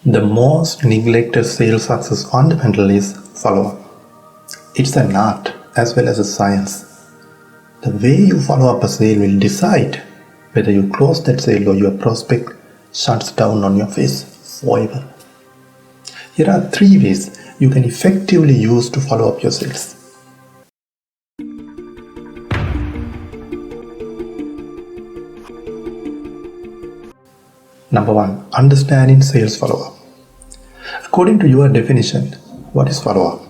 The most neglected sales success fundamental is follow-up. It's an art as well as a science. The way you follow up a sale will decide whether you close that sale or your prospect shuts down on your face forever. Here are 3 ways you can effectively use to follow up your sales. Number 1. Understanding sales follow-up. According to your definition, what is follow-up?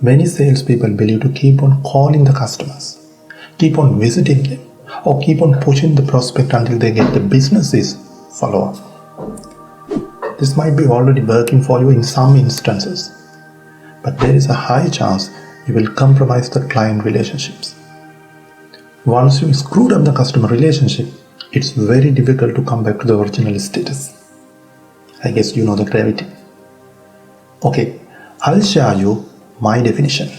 Many salespeople believe to keep on calling the customers, keep on visiting them, or keep on pushing the prospect until they get the business is follow-up. This might be already working for you in some instances, but there is a high chance you will compromise the client relationships. Once you screwed up the customer relationship, it's very difficult to come back to the original status. I guess you know the gravity. Okay, I'll share you my definition.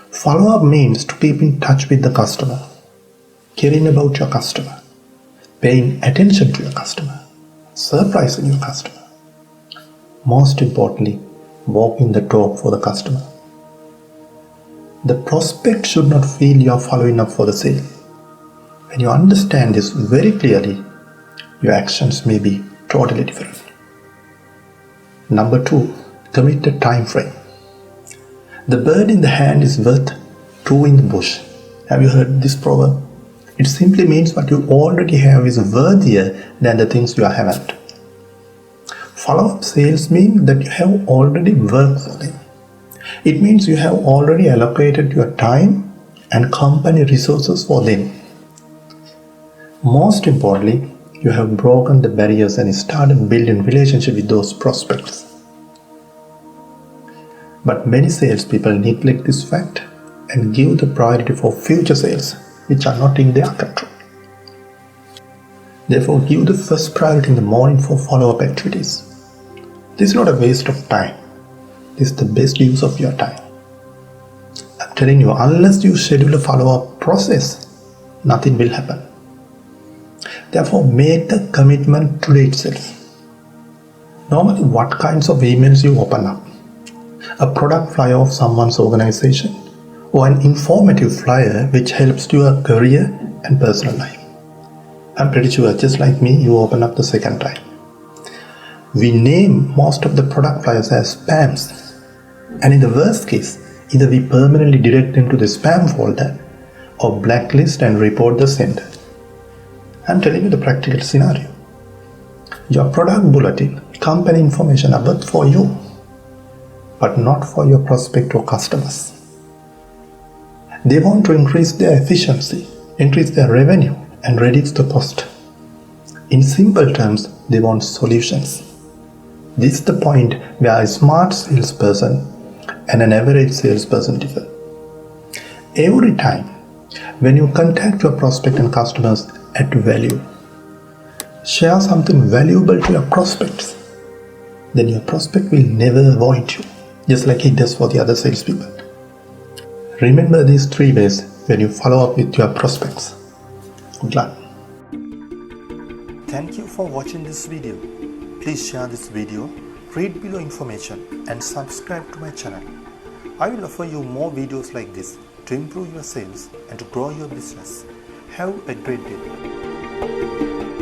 Follow-up means to keep in touch with the customer, caring about your customer, paying attention to your customer, surprising your customer. Most importantly, walking the talk for the customer. The prospect should not feel you are following up for the sale. When you understand this very clearly, your actions may be totally different. Number 2, commit a time frame. The bird in the hand is worth 2 in the bush. Have you heard this proverb? It simply means what you already have is worthier than the things you haven't. Follow-up sales mean that you have already worked for them. It means you have already allocated your time and company resources for them. Most importantly, you have broken the barriers and started building relationship with those prospects. But many salespeople neglect this fact and give the priority for future sales, which are not in their control. Therefore, give the first priority in the morning for follow-up activities. This is not a waste of time. This is the best use of your time. I'm telling you, unless you schedule a follow-up process, nothing will happen. Therefore, make the commitment today itself. Normally, what kinds of emails you open up? A product flyer of someone's organization, or an informative flyer which helps to your career and personal life. I'm pretty sure, just like me, you open up the second time. We name most of the product flyers as spams, and in the worst case, either we permanently direct them to the spam folder or blacklist and report the sender. I'm telling you the practical scenario. Your product bulletin, company information are worth for you, but not for your prospect or customers. They want to increase their efficiency, increase their revenue, and reduce the cost. In simple terms, they want solutions. This is the point where a smart salesperson and an average salesperson differ. Every time when you contact your prospect and customers, add value. Share something valuable to your prospects. Then your prospect will never avoid you, just like he does for the other salespeople. Remember these 3 ways when you follow up with your prospects. Good luck. Thank you for watching this video. Please share this video, read below information, and subscribe to my channel. I will offer you more videos like this to improve your sales and to grow your business. Have a great day.